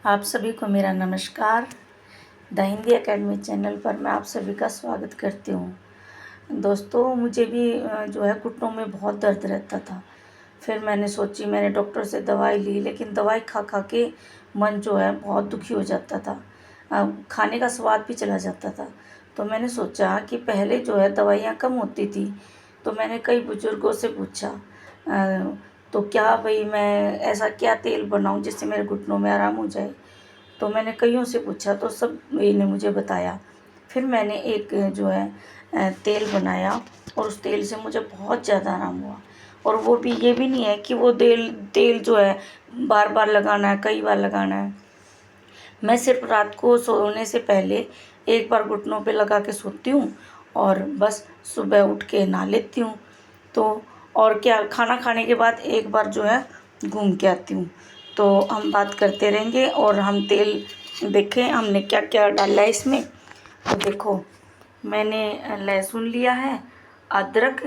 आप सभी को मेरा नमस्कार। द हिंदी एकेडमी चैनल पर मैं आप सभी का स्वागत करती हूँ। दोस्तों, मुझे भी जो है घुटनों में बहुत दर्द रहता था। फिर मैंने डॉक्टर से दवाई ली, लेकिन दवाई खा खा के मन जो है बहुत दुखी हो जाता था। खाने का स्वाद भी चला जाता था। तो मैंने सोचा कि पहले जो है दवाइयाँ कम होती थी, तो मैंने कई बुज़ुर्गों से पूछा तो क्या भाई मैं ऐसा क्या तेल बनाऊं जिससे मेरे घुटनों में आराम हो जाए। तो मैंने कईयों से पूछा तो सब ने मुझे बताया। फिर मैंने एक जो है तेल बनाया और उस तेल से मुझे बहुत ज़्यादा आराम हुआ। और वो भी ये भी नहीं है कि वो तेल तेल जो है बार बार लगाना है, कई बार लगाना है। मैं सिर्फ रात को सोने से पहले एक बार घुटनों पे लगा के सोती हूँ और बस सुबह उठ के नहा लेती हूँ। तो और क्या, खाना खाने के बाद एक बार जो है घूम के आती हूँ। तो हम बात करते रहेंगे और हम तेल देखें हमने क्या क्या डाला है इसमें। तो देखो, मैंने लहसुन लिया है, अदरक,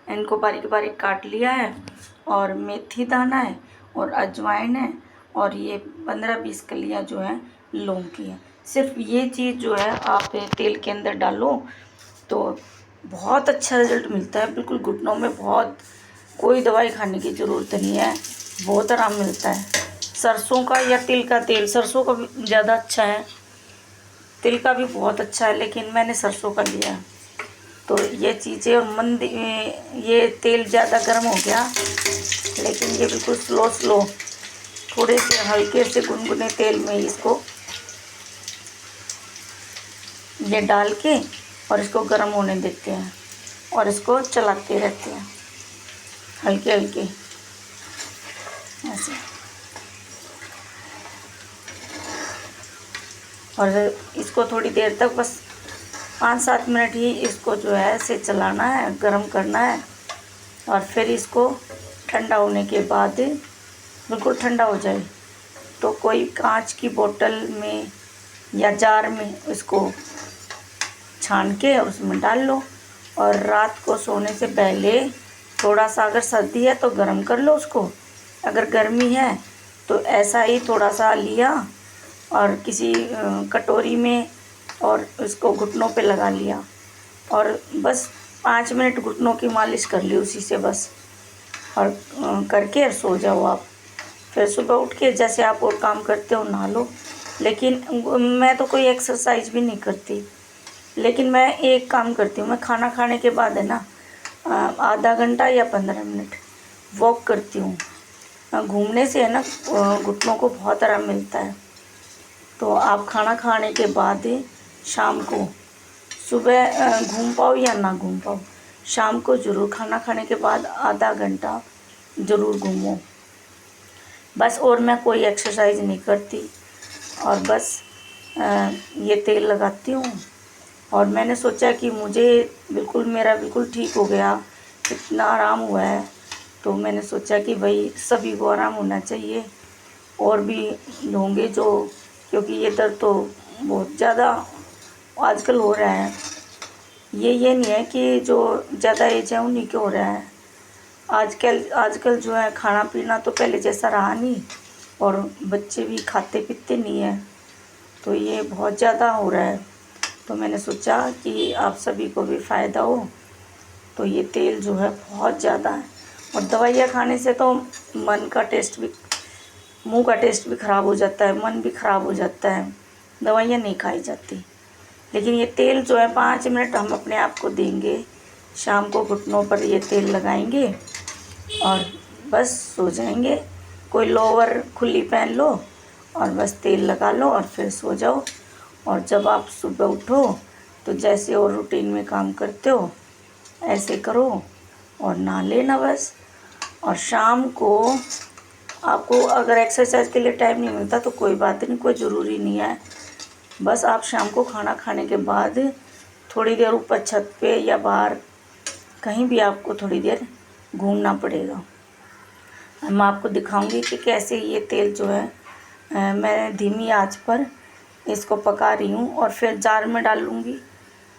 इनको बारीक बारीक काट लिया है, और मेथी दाना है, और अजवाइन है, और ये 15-20 कलियाँ जो हैं लौंग की हैं। सिर्फ ये चीज़ जो है आप तेल के अंदर डालो तो बहुत अच्छा रिज़ल्ट मिलता है। बिल्कुल घुटनों में बहुत, कोई दवाई खाने की ज़रूरत नहीं है, बहुत आराम मिलता है। सरसों का या तिल का तेल, सरसों का भी ज़्यादा अच्छा है, तिल का भी बहुत अच्छा है, लेकिन मैंने सरसों का लिया। तो ये चीज़ें, और मंद ये तेल ज़्यादा गर्म हो गया, लेकिन ये बिल्कुल स्लो स्लो थोड़े से हल्के से गुनगुने तेल में इसको ये डाल के और इसको गर्म होने देते हैं और इसको चलाते रहते हैं हल्के हल्के ऐसे। और इसको थोड़ी देर तक, बस 5-7 मिनट ही इसको जो है ऐसे चलाना है, गर्म करना है। और फिर इसको ठंडा होने के बाद, बिल्कुल ठंडा हो जाए तो कोई कांच की बोतल में या जार में इसको छान के उसमें डाल लो। और रात को सोने से पहले थोड़ा सा, अगर सर्दी है तो गर्म कर लो उसको, अगर गर्मी है तो ऐसा ही थोड़ा सा लिया और किसी कटोरी में और इसको घुटनों पे लगा लिया और बस 5 मिनट घुटनों की मालिश कर ली उसी से बस। और करके सो जाओ आप। फिर सुबह उठ के जैसे आप और काम करते हो नहा लो। लेकिन मैं तो कोई एक्सरसाइज भी नहीं करती, लेकिन मैं एक काम करती हूँ, मैं खाना खाने के बाद है ना आधा घंटा या 15 मिनट वॉक करती हूँ। घूमने से है ना घुटनों को बहुत आराम मिलता है। तो आप खाना खाने के बाद शाम को, सुबह घूम पाओ या ना घूम पाओ, शाम को ज़रूर खाना खाने के बाद आधा घंटा ज़रूर घूमो बस। और मैं कोई एक्सरसाइज नहीं करती और बस ये तेल लगाती हूँ। और मैंने सोचा कि मुझे मेरा बिल्कुल ठीक हो गया, इतना आराम हुआ है, तो मैंने सोचा कि भाई सभी को आराम होना चाहिए और भी होंगे जो, क्योंकि ये दर्द तो बहुत ज़्यादा आजकल हो रहा है। ये नहीं है कि जो ज़्यादा एज है उन्हीं के हो रहा है। आजकल जो है खाना पीना तो पहले जैसा रहा नहीं, और बच्चे भी खाते पीते नहीं है, तो ये बहुत ज़्यादा हो रहा है। तो मैंने सोचा कि आप सभी को भी फ़ायदा हो। तो ये तेल जो है बहुत ज़्यादा है। और दवाइयाँ खाने से तो मन का टेस्ट भी, मुंह का टेस्ट भी ख़राब हो जाता है, मन भी ख़राब हो जाता है, दवाइयाँ नहीं खाई जाती। लेकिन ये तेल जो है 5 मिनट हम अपने आप को देंगे, शाम को घुटनों पर ये तेल लगाएंगे और बस सो जाएंगे। कोई लोअर खुली पहन लो और बस तेल लगा लो और फिर सो जाओ। और जब आप सुबह उठो तो जैसे और रूटीन में काम करते हो ऐसे करो और नहा लेना बस। और शाम को आपको अगर एक्सरसाइज के लिए टाइम नहीं मिलता तो कोई बात नहीं, कोई ज़रूरी नहीं है। बस आप शाम को खाना खाने के बाद थोड़ी देर ऊपर छत पे या बाहर कहीं भी आपको थोड़ी देर घूमना पड़ेगा। मैं आपको दिखाऊंगी कि कैसे ये तेल जो है मैं धीमी आंच पर इसको पका रही हूँ और फिर जार में डाल लूँगी,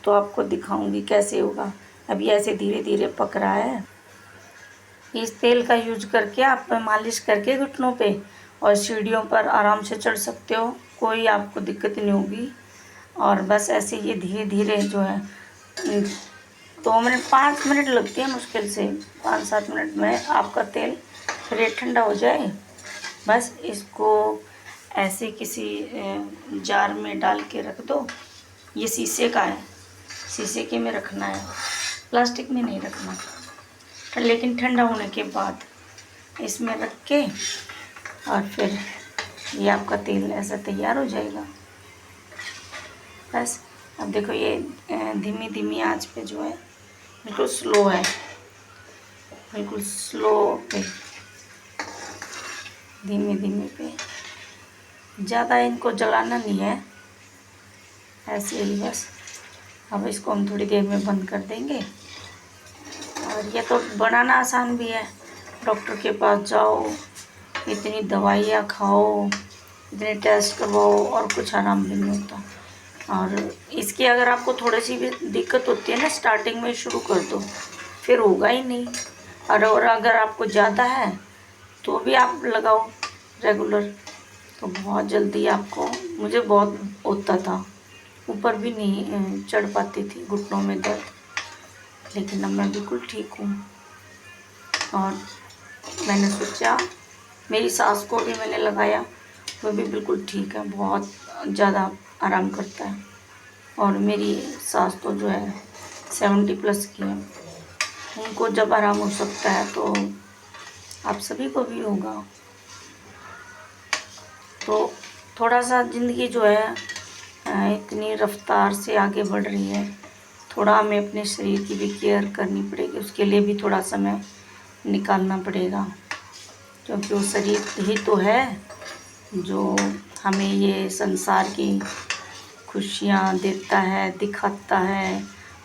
तो आपको दिखाऊंगी कैसे होगा। अभी ऐसे धीरे धीरे पक रहा है। इस तेल का यूज करके आप मालिश करके घुटनों पे और सीढ़ियों पर आराम से चढ़ सकते हो, कोई आपको दिक्कत नहीं होगी। और बस ऐसे ये धीरे धीरे जो है 2 मिनट 5 मिनट लगती है मुश्किल से, 5-7 मिनट में आपका तेल फिर ये ठंडा हो जाए। बस इसको ऐसे किसी जार में डाल के रख दो। ये शीशे का है, शीशे के में रखना है, प्लास्टिक में नहीं रखना। लेकिन ठंडा होने के बाद इसमें रख के और फिर ये आपका तेल ऐसा तैयार हो जाएगा। बस अब देखो ये धीमी धीमी आंच पे जो है, बिल्कुल स्लो है, बिल्कुल स्लो पे, धीमे धीमे पे, ज़्यादा इनको जलाना नहीं है, ऐसे ही बस। अब इसको हम थोड़ी देर में बंद कर देंगे। और ये तो बनाना आसान भी है, डॉक्टर के पास जाओ, इतनी दवाइयाँ खाओ, इतने टेस्ट करवाओ और कुछ आराम भी नहीं होता। और इसकी अगर आपको थोड़ी सी भी दिक्कत होती है ना, स्टार्टिंग में शुरू कर दो, फिर होगा ही नहीं। और अगर आपको ज़्यादा है तो भी आप लगाओ रेगुलर, तो बहुत जल्दी आपको, मुझे बहुत होता था, ऊपर भी नहीं चढ़ पाती थी, घुटनों में दर्द, लेकिन अब मैं बिल्कुल ठीक हूँ। और मैंने सोचा, मेरी सास को भी मैंने लगाया, वो भी बिल्कुल ठीक है, बहुत ज़्यादा आराम करता है। और मेरी सास तो जो है 70+ की है, उनको जब आराम हो सकता है तो आप सभी को भी होगा। तो थोड़ा सा ज़िंदगी जो है इतनी रफ्तार से आगे बढ़ रही है, थोड़ा हमें अपने शरीर की भी केयर करनी पड़ेगी, उसके लिए भी थोड़ा समय निकालना पड़ेगा, क्योंकि वो शरीर ही तो है जो हमें ये संसार की खुशियाँ देता है, दिखाता है,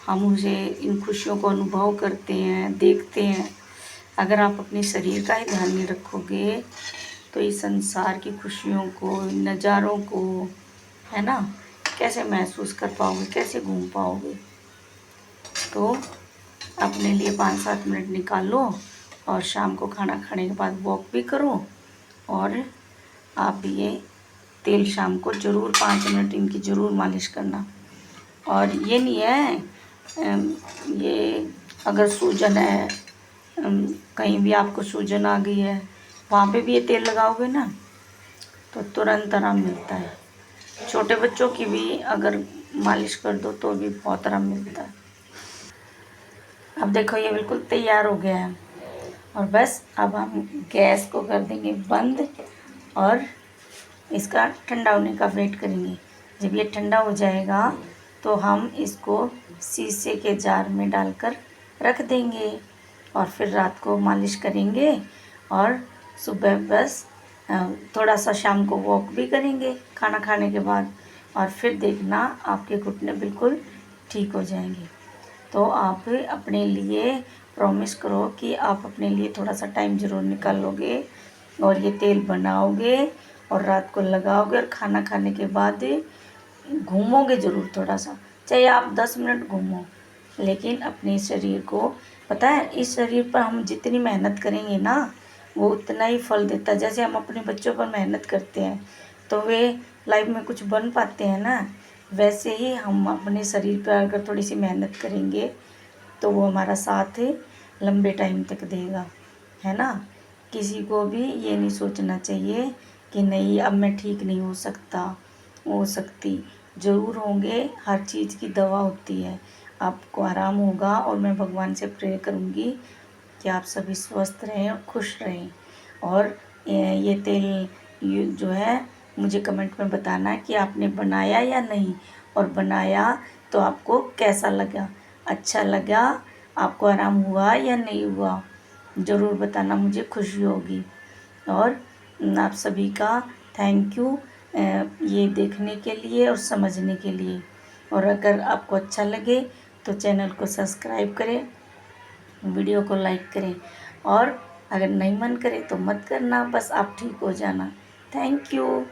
हम उसे इन खुशियों को अनुभव करते हैं, देखते हैं। अगर आप अपने शरीर का ही ध्यान नहीं रखोगे तो इस संसार की खुशियों को, नज़ारों को, है ना, कैसे महसूस कर पाओगे, कैसे घूम पाओगे। तो अपने लिए 5-7 मिनट निकाल लो और शाम को खाना खाने के बाद वॉक भी करो। और आप ये तेल शाम को ज़रूर 5 मिनट इनकी ज़रूर मालिश करना। और ये नहीं है ये अगर सूजन है, कहीं भी आपको सूजन आ गई है, वहाँ पे भी ये तेल लगाओगे ना तो तुरंत आराम मिलता है। छोटे बच्चों की भी अगर मालिश कर दो तो भी बहुत आराम मिलता है। अब देखो ये बिल्कुल तैयार हो गया है, और बस अब हम गैस को कर देंगे बंद और इसका ठंडा होने का वेट करेंगे। जब ये ठंडा हो जाएगा तो हम इसको शीशे के जार में डालकर रख देंगे और फिर रात को मालिश करेंगे और सुबह बस थोड़ा सा शाम को वॉक भी करेंगे खाना खाने के बाद, और फिर देखना आपके घुटने बिल्कुल ठीक हो जाएंगे। तो आप अपने लिए प्रॉमिस करो कि आप अपने लिए थोड़ा सा टाइम ज़रूर निकालोगे और ये तेल बनाओगे और रात को लगाओगे और खाना खाने के बाद घूमोगे ज़रूर थोड़ा सा, चाहे आप 10 मिनट घूमो, लेकिन अपने शरीर को, पता है इस शरीर पर हम जितनी मेहनत करेंगे ना वो उतना ही फल देता है। जैसे हम अपने बच्चों पर मेहनत करते हैं तो वे लाइफ में कुछ बन पाते हैं ना, वैसे ही हम अपने शरीर पर अगर थोड़ी सी मेहनत करेंगे तो वो हमारा साथ लंबे टाइम तक देगा, है ना। किसी को भी ये नहीं सोचना चाहिए कि नहीं अब मैं ठीक नहीं हो सकती, ज़रूर होंगे। हर चीज़ की दवा होती है, आपको आराम होगा। और मैं भगवान से प्रे करूँगी कि आप सभी स्वस्थ रहें और खुश रहें। और ये तेल जो है मुझे कमेंट में बताना कि आपने बनाया या नहीं, और बनाया तो आपको कैसा लगा, अच्छा लगा, आपको आराम हुआ या नहीं हुआ, ज़रूर बताना, मुझे खुशी होगी। और आप सभी का थैंक यू ये देखने के लिए और समझने के लिए। और अगर आपको अच्छा लगे तो चैनल को सब्सक्राइब करें, वीडियो को लाइक करें, और अगर नहीं मन करे तो मत करना, बस आप ठीक हो जाना। Thank you.